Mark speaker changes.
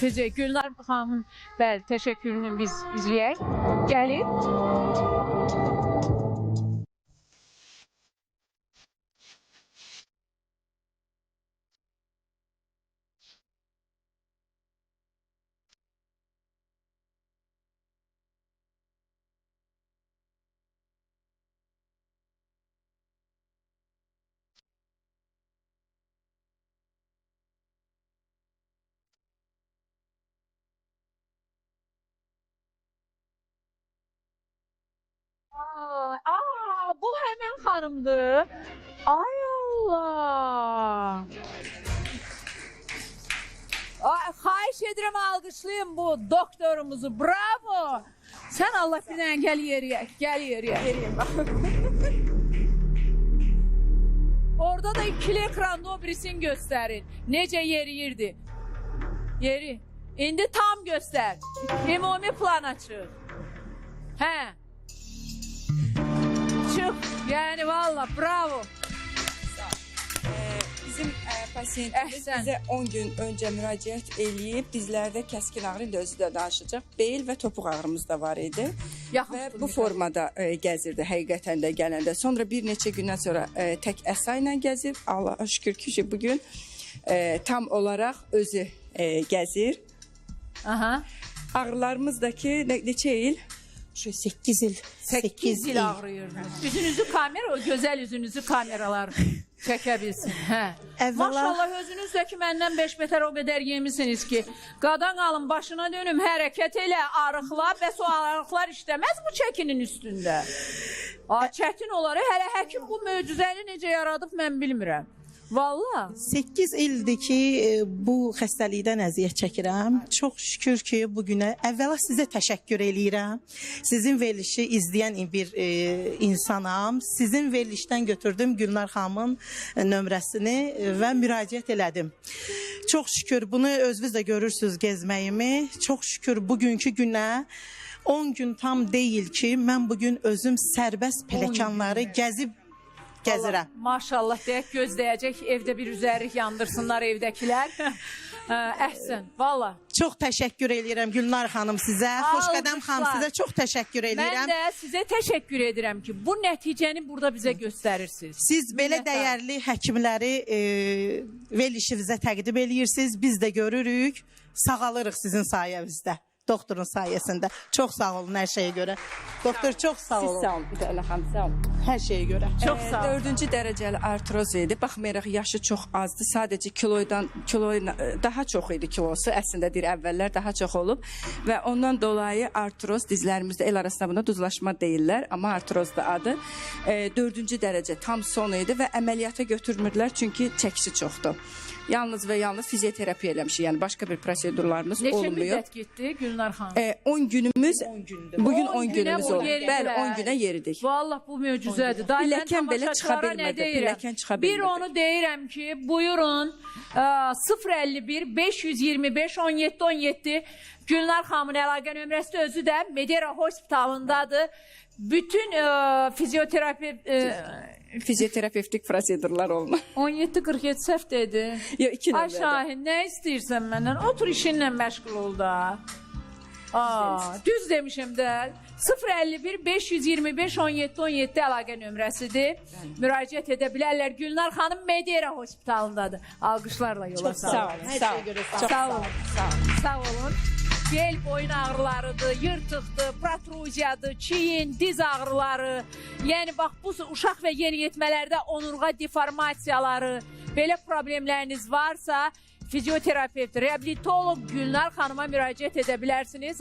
Speaker 1: Gülnar xanımın bəli, təşəkkürünü biz izləyək. Gəlin. Bu hemen hanımdı. Ay Allah. Xahiş edirəm alqışlayın bu doktorumuzu. Bravo. Sen Allah bilen gel yeriye. Gel yeriye. Orada da ikili ekranda o birisini gösterin. Nece yeriyirdi. Yeri. İndi tam göster. Ümumi plan açır. He. Çık. Yani valla bravo.
Speaker 2: Bizim pasiyentimiz bizə 10 gün öncə müraciət eləyib, dizlərdə kəskin ağrı indi özü də danışacaq. Bel və topuq ağrımız da var idi. Və bu formada gəzirdi həqiqətən də gələndə. Sonra bir neçə gündən sonra tək əsa ilə gəzib. Allah'a şükür ki, bugün tam olaraq özü gəzir.
Speaker 1: Aha.
Speaker 2: Ağrılarımızdaki neçə il?
Speaker 3: 8 il.
Speaker 1: 8 il ağrıyırdınız. Yüzünüzü kamera, o güzel yüzünüzü kameralar çekebilsin. Maşallah özünüzdeki məndən 5 metre o kadar yemişsiniz ki. Qadan alın başına dönüm hərəkət elə arıqlar və o arıqlar işləməz bu çəkinin üstündə. Çətin olar. Hələ həkim bu möcüzəni necə yaradıb mən bilmirəm. Valla.
Speaker 3: 8 ildir ki bu xəstəlikdən əziyyət çəkirəm. Çox şükür ki bugünə əvvəla sizə təşəkkür eləyirəm. Sizin verilişi izləyən bir insanam. Sizin verilişdən götürdüm Gülnar xanımın nömrəsini və müraciət elədim. Çox şükür bunu özünüz də görürsünüz gezməyimi. Çox şükür bugünkü günə 10 gün tam deyil ki mən bugün özüm sərbəst pelekanları gəzib gəzirəm.
Speaker 1: Maşallah deyək gözləyəcək evdə bir üzərlik yandırsınlar evdəkilər. Əhsən, valla.
Speaker 3: Çox təşəkkür edirəm Gülnar xanım sizə, Xoşqədəm xanım sizə çox təşəkkür edirəm.
Speaker 1: Mən də sizə təşəkkür edirəm ki, bu nəticəni burada bizə göstərirsiniz.
Speaker 3: Siz belə dəyərli həkimləri verilişinizə təqdim edirsiniz, biz də görürük, sağalırıq sizin sayənizdə. Doktorun sayesinde. Çok sağ olun her şeye göre. Doktor çok sağ olun.
Speaker 2: Siz sağ olun. Sağ olun.
Speaker 3: Her şeye göre.
Speaker 1: Çok sağ olun.
Speaker 2: 4-cü dərəcəli artroz idi. Baxmayaraq yaşı çox azdı. Sadəcə kiloyla daha çox idi kilosu. Əslində deyir əvvəllər daha çox olub və ondan dolayı artroz dizlərimizdə el arasında buna duzlaşma deyirlər, amma artroz da adı. 4-cü dərəcə tam son idi və əməliyyata götürmürdülər çünki çəkisi çoxdur. Yalnız və yalnız fizioterapiya eləmişik. Yəni başqa bir prosedurlarımız olmuyor.
Speaker 1: Neçə müddət getdi Gülnar xanım?
Speaker 2: 10 günümüz, bugün 10
Speaker 1: günə
Speaker 2: günümüz
Speaker 1: o
Speaker 2: oldu.
Speaker 1: yeridilər.
Speaker 2: Bəli, 10 günə yeridik.
Speaker 1: Vallahi bu möcüzədir.
Speaker 2: Pilləkən belə çıxa bilmədi. Pilləkən çıxa bilmədi.
Speaker 1: Bir onu deyirəm ki, buyurun 051 525 17 17 Gülnar xanımın əlaqə nömrəsi özü də Medera Hospitalındadır. Bütün
Speaker 2: fizioterapevtik prosedurlar olma.
Speaker 1: 17-47 səhv dedi.
Speaker 2: Yox, 2
Speaker 1: Ay
Speaker 2: nömrədə.
Speaker 1: Şahin, nə istəyirsən məndən? Otur işinlə məşğul ol da. Düz demişim də. 051 525 17 17 əlaqə nömrəsidir. Müraciət edə bilərlər. Gülnar xanım Medera Hospitalındadır. Alqışlarla yola salın.
Speaker 2: Sağ olun. Sağ olun.
Speaker 1: Sağ olun. Sağ olun. Bel boyun ağrılarıdır, yırtıqdır, protruziyadır, çiyin, diz ağrıları. Yəni bax bu uşaq və yeniyetmələrdə onurğa deformasiyaları, belə problemləriniz varsa fizioterapevt, reabilitolog Gülnar xanıma müraciət edə bilərsiniz.